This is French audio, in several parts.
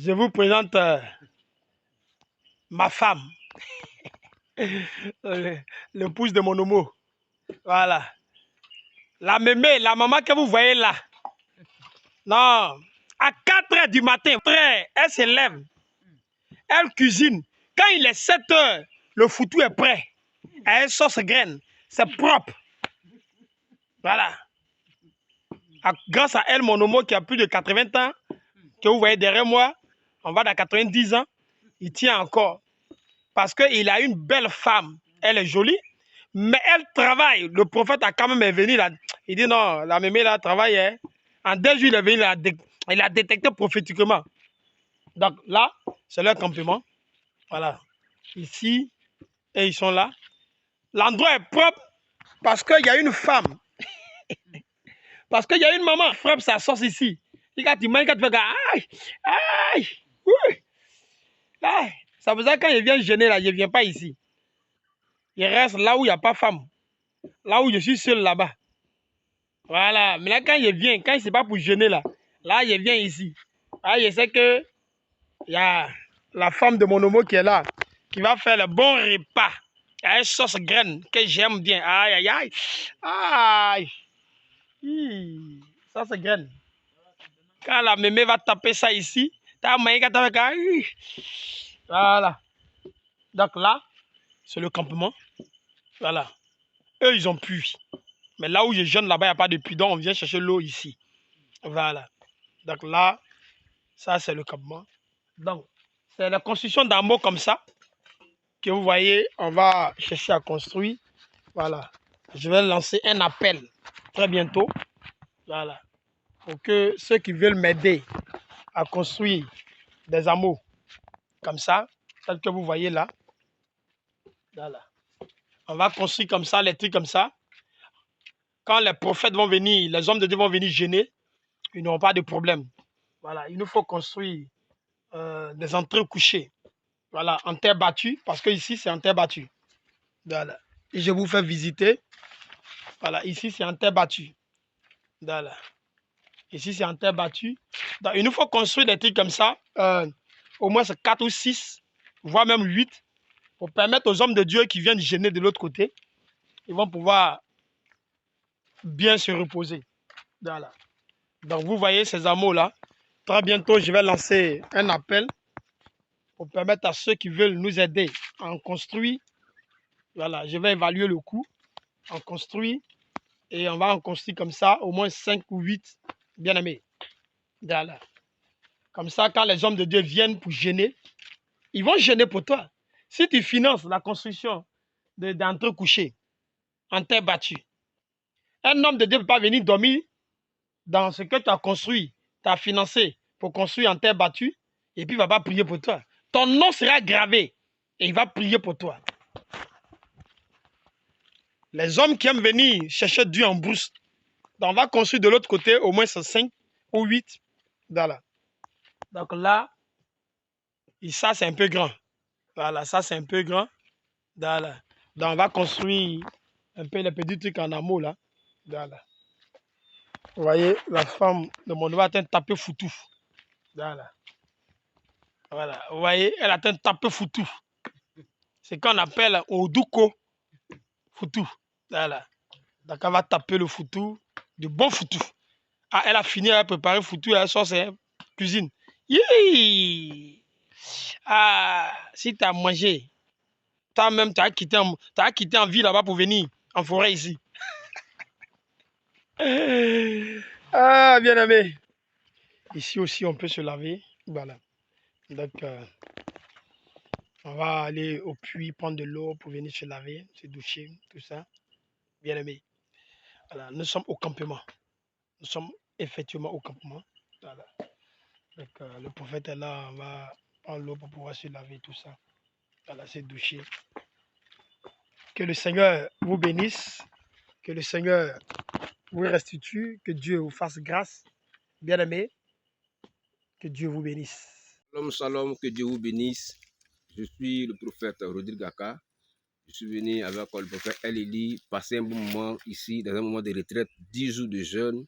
Je vous présente ma femme, l'épouse de mon homo. Voilà. La mémé, la maman que vous voyez là. Non, à 4 h du matin, elle se lève, elle cuisine. Quand il est 7 h, le foutu est prêt. Elle sauce graine, c'est propre. Voilà. Grâce à elle, mon homo qui a plus de 80 ans, que vous voyez derrière moi, on va dans 90 ans, il tient encore. Parce qu'il a une belle femme, elle est jolie, mais elle travaille. Le prophète a quand même venu là. Il dit non, la mémé là travaille. Hein. En 2 jours, il est venu, il a détecté prophétiquement. Donc là, c'est leur campement. Voilà. Ici, et ils sont là. L'endroit est propre parce qu'il y a une femme. Parce qu'il y a une maman qui frappe sa sauce ici. Et quand tu manges, quand tu fais aïe, aïe, oui. Aïe. Ça veut dire que quand je viens gêner là, je ne viens pas ici. Je reste là où il n'y a pas de femme. Là où je suis seul là-bas. Voilà. Mais là, quand je viens, quand ce n'est pas pour gêner là, là, je viens ici. Ah, je sais que il y a la femme de mon homo qui est là, qui va faire le bon repas. Il y a une sauce graine que j'aime bien. Aïe, aïe, aïe. Aïe. Ça, c'est graine. Quand la mémé va taper ça ici, voilà. Donc là, c'est le campement. Voilà. Eux, ils ont pu. Mais là où je jeûne, là-bas, il n'y a pas de puits. Donc, on vient chercher l'eau ici. Voilà. Donc là, ça, c'est le campement. Donc, c'est la construction d'un mot comme ça que vous voyez, on va chercher à construire. Voilà. Je vais lancer un appel très bientôt. Voilà. Pour que ceux qui veulent m'aider à construire des hameaux comme ça, tel que vous voyez là. Voilà. On va construire comme ça, les trucs comme ça. Quand les prophètes vont venir, les hommes de Dieu vont venir gêner, ils n'auront pas de problème. Voilà. Il nous faut construire des entrées couchées. Voilà, en terre battue, parce que ici c'est en terre battue. Voilà. Et je vous fais visiter. Voilà, ici c'est en terre battue. Voilà. Ici c'est en terre battue. Donc, il nous faut construire des trucs comme ça, au moins 4 ou 6, voire même 8, pour permettre aux hommes de Dieu qui viennent gêner de l'autre côté, ils vont pouvoir bien se reposer. Voilà. Donc vous voyez ces hameaux-là. Très bientôt, je vais lancer un appel pour permettre à ceux qui veulent nous aider à en construire. Voilà, je vais évaluer le coût, en construire, et on va en construire comme ça, au moins 5 ou 8 bien-aimés. Voilà. Comme ça, quand les hommes de Dieu viennent pour gêner, ils vont gêner pour toi. Si tu finances la construction d'entre couchés en terre battue, un homme de Dieu ne peut pas venir dormir dans ce que tu as construit, tu as financé pour construire en terre battue, et puis il ne va pas prier pour toi. Ton nom sera gravé et il va prier pour toi. Les hommes qui aiment venir chercher Dieu en brousse, on va construire de l'autre côté au moins 5 ou 8. Voilà. Donc là, et ça c'est un peu grand. Voilà, ça c'est un peu grand. Voilà. Donc on va construire un peu les petits trucs en amour là. Voilà. Vous voyez, la femme de mon doigt est en taper foutu. Voilà. Voilà. Vous voyez, elle a en taper foutu. C'est qu'on appelle Oduko foutu. Voilà. Donc elle va taper le foutu, du bon foutu. Ah, elle a fini, elle a préparé foutu, elle sort ses cuisine. Yee! Ah, si tu as mangé, toi-même, tu as quitté en ville là-bas pour venir en forêt ici. Ah, bien aimé. Ici aussi, on peut se laver. Voilà. Donc, on va aller au puits, prendre de l'eau pour venir se laver, se doucher, tout ça. Bien aimé. Voilà. Nous sommes au campement. Nous sommes effectivement au campement. Voilà. Donc, le prophète est là, on va prendre l'eau pour pouvoir se laver, tout ça. Voilà, se doucher. Que le Seigneur vous bénisse. Que le Seigneur vous restitue. Que Dieu vous fasse grâce. Bien aimé. Que Dieu vous bénisse. Shalom, shalom, que Dieu vous bénisse. Je suis le prophète Rodrigue Gaka. Je suis venu avec le prophète El Eli passer un bon moment ici, dans un moment de retraite, 10 jours de jeûne.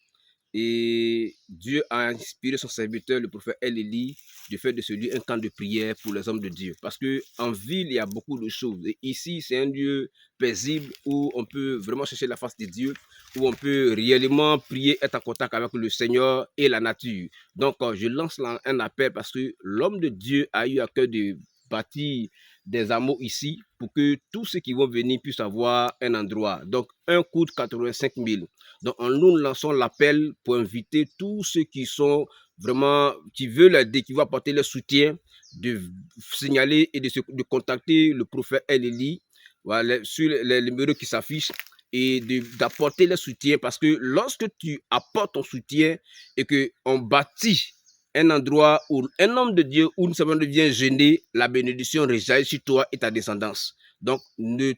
Et Dieu a inspiré son serviteur, le prophète El-Élie, de faire de ce lieu un camp de prière pour les hommes de Dieu. Parce qu'en ville, il y a beaucoup de choses. Et ici, c'est un lieu paisible où on peut vraiment chercher la face de Dieu, où on peut réellement prier, être en contact avec le Seigneur et la nature. Donc, je lance un appel parce que l'homme de Dieu a eu à cœur de bâtir des hameaux ici pour que tous ceux qui vont venir puissent avoir un endroit. Donc, un coût de 85 000. Donc, nous lançons l'appel pour inviter tous ceux qui sont vraiment, qui veulent aider, qui vont apporter leur soutien, de signaler et de contacter le prophète El-Élie, voilà, sur les numéros qui s'affichent, et d'apporter le soutien, parce que lorsque tu apportes ton soutien et qu'on bâtit un endroit où un homme de Dieu, où une semaine devient gêné, la bénédiction rejaillit sur toi et ta descendance. Donc, ne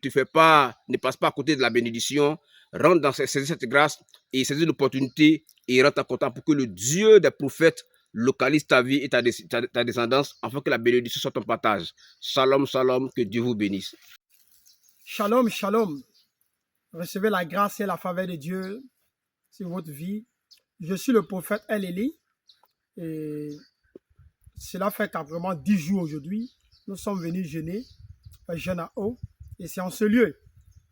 passe pas à côté de la bénédiction, rentre dans cette grâce et saisis l'opportunité et rentre en contact pour que le Dieu des prophètes localise ta vie et ta descendance afin que la bénédiction soit ton partage. Shalom, shalom, que Dieu vous bénisse. Shalom, shalom. Recevez la grâce et la faveur de Dieu sur votre vie. Je suis le prophète El-Élie et cela fait carrément 10 jours aujourd'hui. Nous sommes venus jeûner, un jeûne à eau, et c'est en ce lieu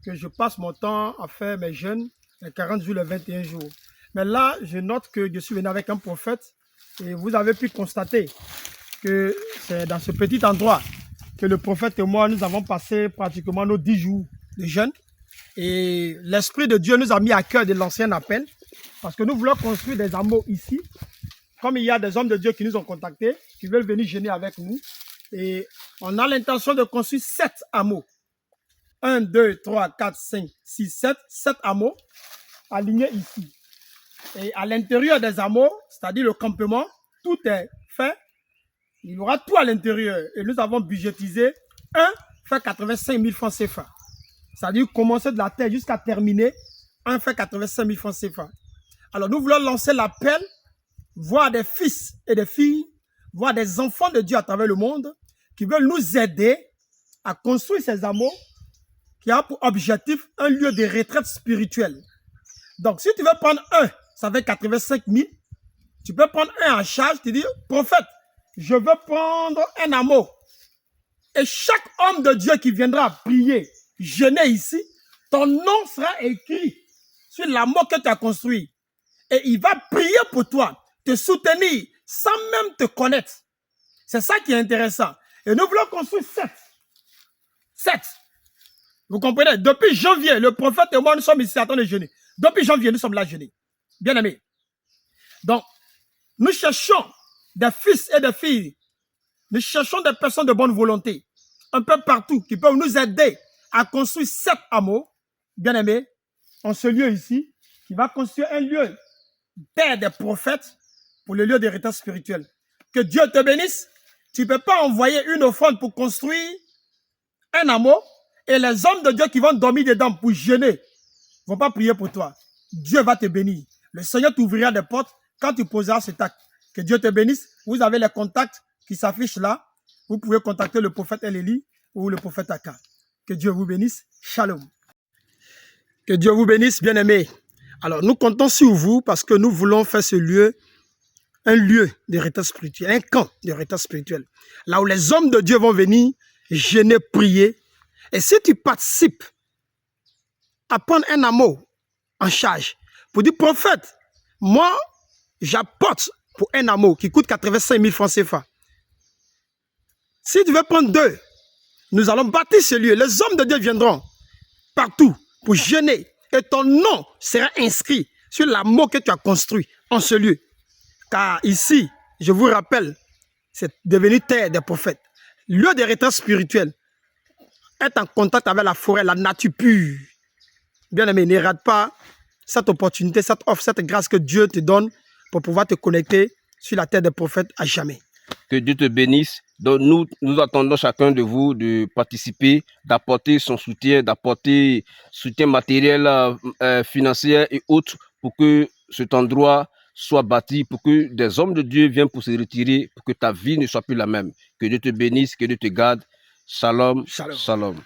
que je passe mon temps à faire mes jeûnes, les 40 jours, les 21 jours. Mais là, je note que je suis venu avec un prophète et vous avez pu constater que c'est dans ce petit endroit que le prophète et moi, nous avons passé pratiquement nos 10 jours de jeûne. Et l'Esprit de Dieu nous a mis à cœur de lancer un appel parce que nous voulons construire des hameaux ici. Comme il y a des hommes de Dieu qui nous ont contactés, qui veulent venir jeûner avec nous. Et on a l'intention de construire 7 hameaux. 1, 2, 3, 4, 5, 6, 7. 7 hameaux alignés ici. Et à l'intérieur des hameaux, c'est-à-dire le campement, tout est fait. Il y aura tout à l'intérieur. Et nous avons budgétisé 1 fait 85 000 francs CFA. C'est-à-dire commencer de la terre jusqu'à terminer 1 fait 85 000 francs CFA. Alors nous voulons lancer l'appel, voir des fils et des filles, voir des enfants de Dieu à travers le monde qui veulent nous aider à construire ces hameaux qui a pour objectif un lieu de retraite spirituelle. Donc, si tu veux prendre un, ça fait 85 000. Tu peux prendre un en charge, tu dis, prophète, je veux prendre un hameau. Et chaque homme de Dieu qui viendra prier, jeûner ici, ton nom sera écrit sur l'hameau que tu as construit. Et il va prier pour toi, te soutenir, sans même te connaître. C'est ça qui est intéressant. Et nous voulons construire 7. 7. Vous comprenez? Depuis janvier, le prophète et moi, nous sommes ici en train de jeûner. Depuis janvier, nous sommes là jeûner. Bien aimés. Donc, nous cherchons des fils et des filles. Nous cherchons des personnes de bonne volonté. Un peu partout, qui peuvent nous aider à construire 7 hameaux. Bien aimés. En ce lieu ici, qui va construire un lieu terre des prophètes pour le lieu de retraite spirituel. Que Dieu te bénisse. Tu ne peux pas envoyer une offrande pour construire un hameau et les hommes de Dieu qui vont dormir dedans pour jeûner ne vont pas prier pour toi. Dieu va te bénir. Le Seigneur t'ouvrira des portes quand tu poseras cet acte. Que Dieu te bénisse. Vous avez les contacts qui s'affichent là. Vous pouvez contacter le prophète El-Élie ou le prophète Aka. Que Dieu vous bénisse. Shalom. Que Dieu vous bénisse, bien-aimés. Alors, nous comptons sur vous parce que nous voulons faire ce lieu un lieu de retraite spirituel, un camp de retraite spirituel. Là où les hommes de Dieu vont venir jeûner, prier. Et si tu participes à prendre un hameau en charge pour dire, prophète, moi, j'apporte pour un hameau qui coûte 85 000 francs CFA. Si tu veux prendre 2, nous allons bâtir ce lieu. Les hommes de Dieu viendront partout pour jeûner. Et ton nom sera inscrit sur l'hameau que tu as construit en ce lieu. Car ici, je vous rappelle, c'est devenu terre des prophètes. Lieu de retraite spirituel. Être en contact avec la forêt, la nature pure. Bien aimé, ne rate pas cette opportunité, cette offre, cette grâce que Dieu te donne pour pouvoir te connecter sur la terre des prophètes à jamais. Que Dieu te bénisse. Donc nous attendons chacun de vous de participer, d'apporter son soutien, d'apporter soutien matériel, financier et autres pour que cet endroit soit bâti, pour que des hommes de Dieu viennent pour se retirer, pour que ta vie ne soit plus la même. Que Dieu te bénisse, que Dieu te garde. Shalom, Shalom. shalom.